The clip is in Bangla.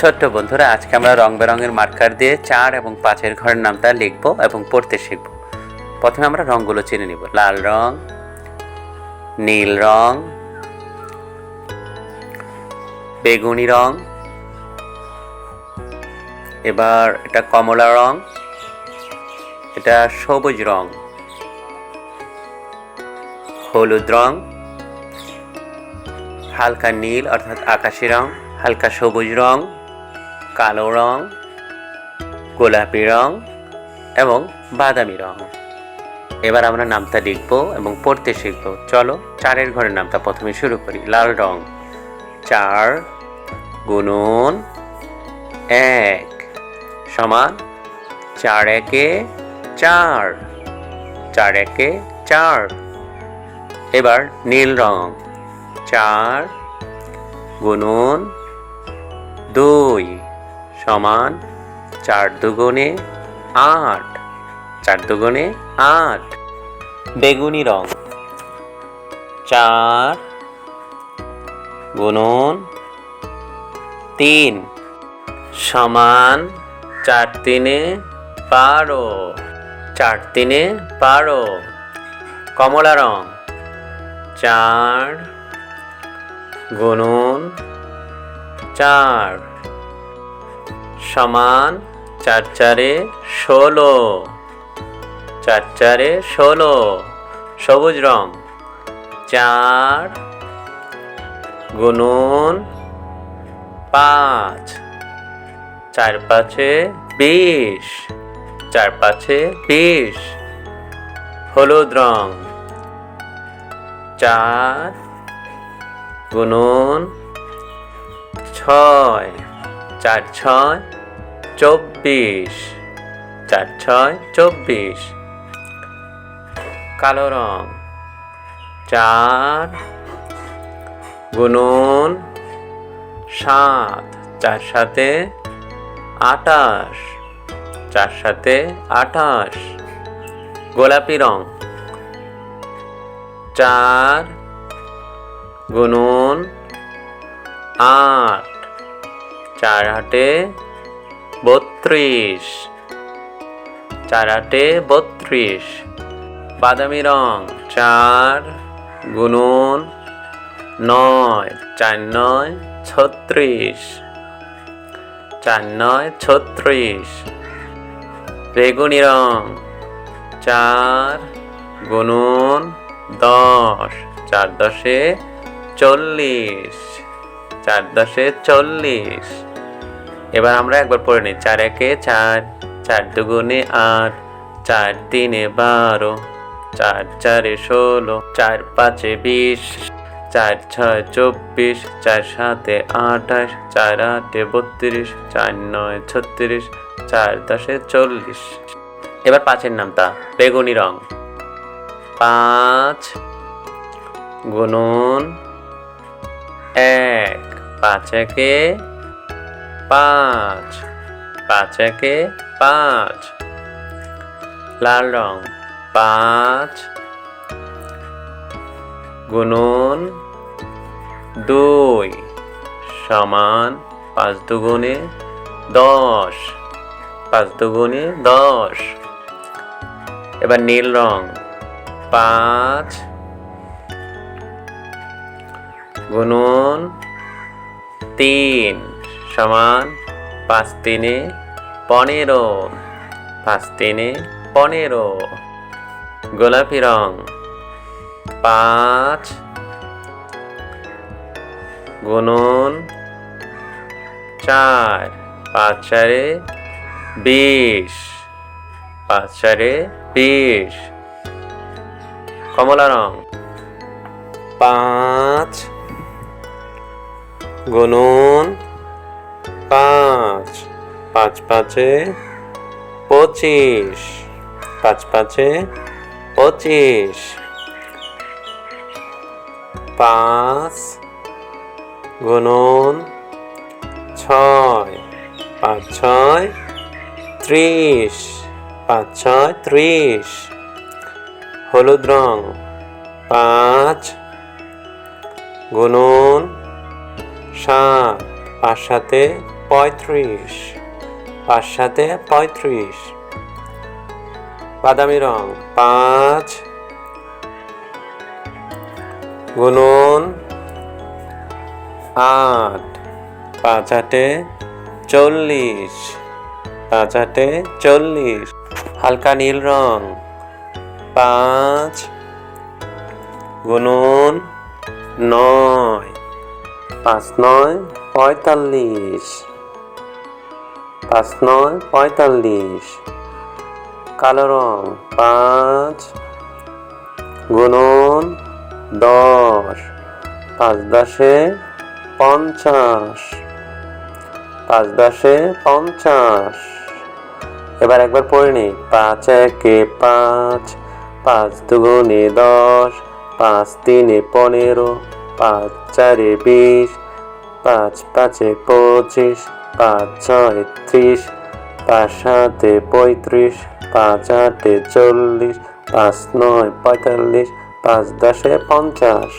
ছোট্ট বন্ধুরা, আজকে আমরা রং বেরঙের মার্কার দিয়ে 4 এবং 5-এর ঘরের নামটা লিখব এবং পড়তে শিখব। প্রথমে আমরা রংগুলো চিনে নিব। লাল রং, নীল রং, বেগুনি রং, এবার এটা কমলা রং, এটা সবুজ রং, হলুদ রং, হালকা নীল অর্থাৎ আকাশি রং, হালকা সবুজ রং, কালো রং, গোলাপি রং এবং বাদামি রং। এবার আমরা নামটা লিখব এবং পড়তে শিখব। চলো 4-এর ঘরের নামটা প্রথমে শুরু করি। লাল রং, 4 গুণন 1 সমান 4 একে 4, 4 একে 4। এবার নীল রং, 4 গুণন 2 সমান 4 দুগুণে 8, 4 দুগুণে 8। বেগুনি রং, 4 গুণন 3 সমান 4 তিনে 12, 4 তিনে 12। কমলা রং, 4 গুণন 4 সমান 4 চারে 16, 4 চারে 16। সবুজ রং, 4 গুণন 5, 4 পাঁচে 20, 4 পাঁচে 20। হলুদ রং, 4 গুণন 6, 4 6 24, 4 6 24। কালো রং, 4 গুণন 7, 4 সাথে 28, 4 সাথে 28। গোলাপি রং, 4 গুণন 8, 4 আটে 32, 4 আটে 32। বাদামি রং, 4 গুণন 9, 4 9 36, 4 9 36। বেগুনি রং, 4 গুণন 10, 4 দশে 40, 4 দশে 40। এবার আমরা একবার পড়ে নিই। 4 একে 4, 4 দুগুণে 8, 4 তিনে 12, 4 চারে 16, 4 পাঁচে 20, 4 6 24, 4 সাতে 28, 4 আটে 32, 4 9 36, 4 10 40। এবার 5-এর নামটা। বেগুনি রং, 5 গুণন 1, 5 একে 5, 5 একে 5। লাল রং, 5 গুণন 2 সমান 5 দুগুণে 10, 5 দুগুণে 10। এবার নীল রং, 5 গুণন 3 সমান 5 তিনে 15, 5 তিনে 15। গোলাপি রং, 5 গুণন 4, 5 চারে 20, 5 চারে 20। কমলা রং, 5 গুণন 5, 5 পাঁচে 25, 5 পাঁচে 25। 5 গুণন 6, 5 6 30, 5 6 30। হলুদ রং, 5 গুণন 7, 5 সাথে 35, 5 সাথে 35। বাদামি রং 5 গুণন 8, 5 আটে 40, 5 আটে 40। হালকা নীল রং 5 গুণন 9, 5 9 45, 5 9 45। কালো রং 5 গুণন 10, 5 10 50, 5 10 50। এবার একবার পড়ে নি। 5 1 5, 5 2 10, 5 3 15, 5 4 20, 5 5 25, 5 6 30, 5 7 35, 5 8 40, 5 9 45, 5 10 50।